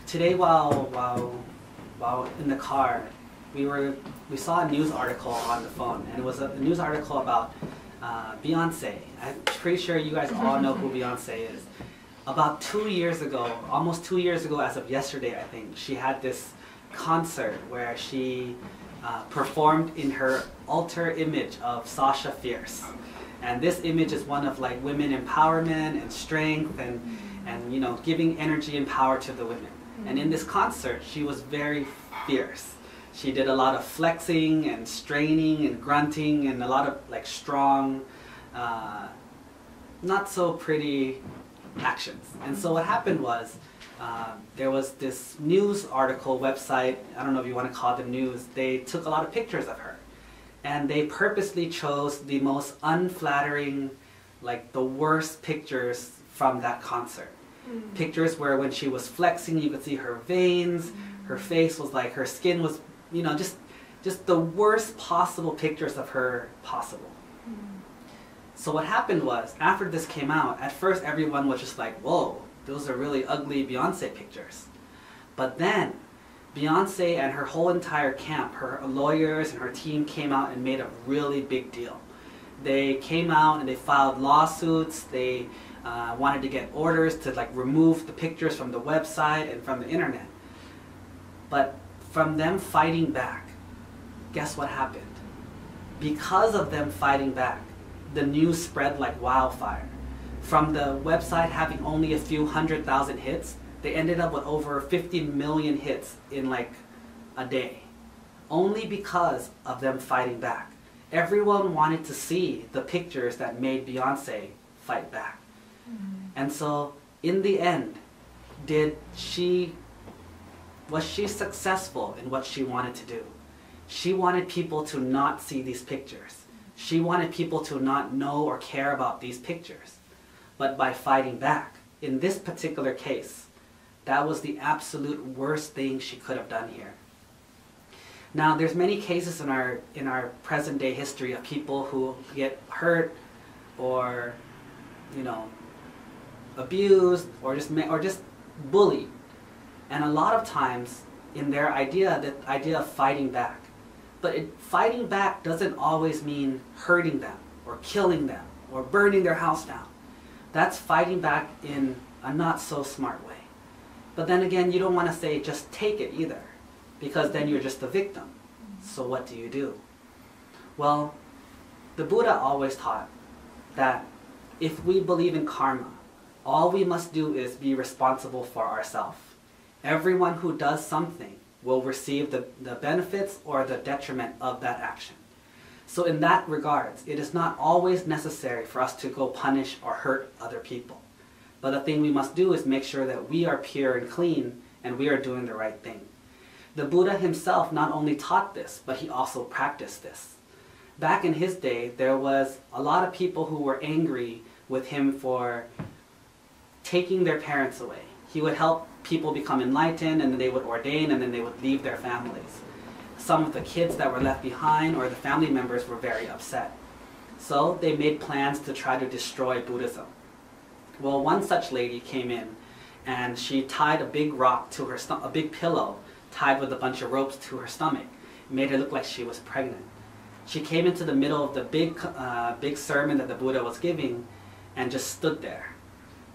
Today, while in the car, we saw a news article on the phone, and it was a news article about Beyonce. I'm pretty sure you guys all know who Beyonce is. About 2 years ago, almost 2 years ago as of yesterday, I think, she had this concert where she performed in her alter image of Sasha Fierce. And this image is one of like women empowerment and strength and you know, giving energy and power to the women. And in this concert, she was very fierce. She did a lot of flexing and straining and grunting and a lot of like strong, not so pretty actions. And so what happened was, there was this news article website, I don't know if you want to call it the news, they took a lot of pictures of her. And they purposely chose the most unflattering, like the worst pictures from that concert. Pictures where when she was flexing, you could see her veins, her face was like, her skin was, you know, just the worst possible pictures of her possible. So what happened was, after this came out, at first everyone was just like, whoa, those are really ugly Beyonce pictures. But then, Beyonce and her whole entire camp, her lawyers and her team came out and made a really big deal. They came out and they filed lawsuits. They wanted to get orders to like remove the pictures from the website and from the internet. But from them fighting back, guess what happened? Because of them fighting back, the news spread like wildfire. From the website having only a few 100,000 hits, they ended up with over 50 million hits in like a day. Only because of them fighting back. Everyone wanted to see the pictures that made Beyonce fight back. And so, in the end, was she successful in what she wanted to do? She wanted people to not see these pictures. She wanted people to not know or care about these pictures. But by fighting back, in this particular case, that was the absolute worst thing she could have done here. Now, there's many cases in our present day history of people who get hurt or, you know, abused or just bullied. And a lot of times in their idea, the idea of fighting back. But fighting back doesn't always mean hurting them or killing them or burning their house down. That's fighting back in a not so smart way. But then again, you don't want to say just take it either, because then you're just the victim. So what do? Well, the Buddha always taught that if we believe in karma, all we must do is be responsible for ourselves. Everyone who does something will receive the benefits or the detriment of that action. So in that regards, it is not always necessary for us to go punish or hurt other people. But the thing we must do is make sure that we are pure and clean and we are doing the right thing. The Buddha himself not only taught this, but he also practiced this. Back in his day, there was a lot of people who were angry with him for taking their parents away. He would help people become enlightened, and then they would ordain, and then they would leave their families. Some of the kids that were left behind or the family members were very upset. So they made plans to try to destroy Buddhism. Well, one such lady came in and she tied a big rock to her a big pillow tied with a bunch of ropes to her stomach. It made her look like she was pregnant. She came into the middle of the big sermon that the Buddha was giving and just stood there.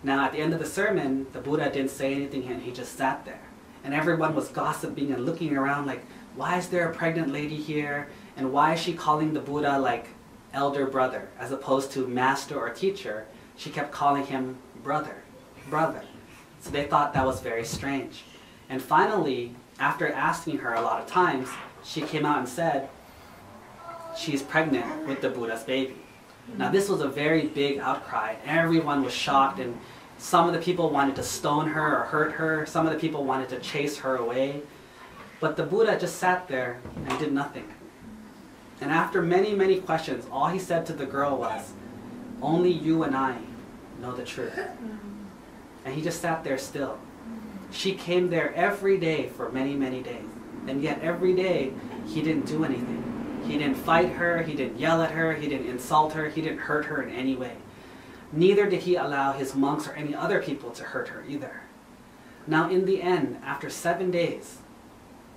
Now at the end of the sermon, the Buddha didn't say anything and he just sat there. And everyone was gossiping and looking around like, why is there a pregnant lady here? And why is she calling the Buddha like elder brother as opposed to master or teacher? She kept calling him brother, brother. So they thought that was very strange. And finally, after asking her a lot of times, she came out and said she's pregnant with the Buddha's baby. Now this was a very big outcry. Everyone was shocked, and some of the people wanted to stone her or hurt her. Some of the people wanted to chase her away. But the Buddha just sat there and did nothing. And after many, many questions, all he said to the girl was, only you and I know the truth. And he just sat there still. She came there every day for many, many days. And yet every day, he didn't do anything. He didn't fight her, he didn't yell at her, he didn't insult her, he didn't hurt her in any way. Neither did he allow his monks or any other people to hurt her either. Now in the end, after 7 days,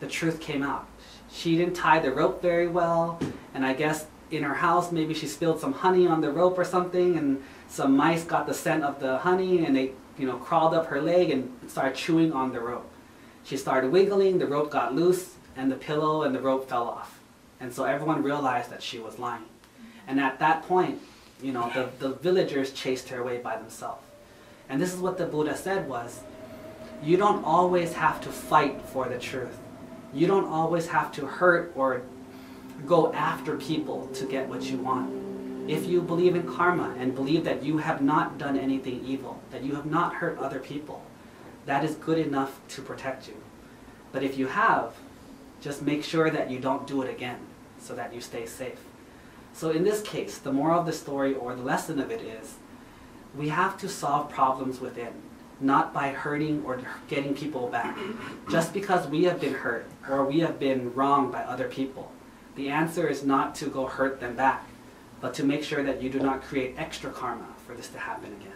the truth came out. She didn't tie the rope very well, and I guess in her house maybe she spilled some honey on the rope or something, and some mice got the scent of the honey and they crawled up her leg and started chewing on the rope. She started wiggling, the rope got loose, and the pillow and the rope fell off. And so everyone realized that she was lying. And at that point, the villagers chased her away by themselves. And this is what the Buddha said was, you don't always have to fight for the truth. You don't always have to hurt or go after people to get what you want. If you believe in karma and believe that you have not done anything evil, that you have not hurt other people, that is good enough to protect you. But if you have, just make sure that you don't do it again so that you stay safe. So in this case, the moral of the story or the lesson of it is, we have to solve problems within, not by hurting or getting people back. Just because we have been hurt or we have been wronged by other people, the answer is not to go hurt them back, but to make sure that you do not create extra karma for this to happen again.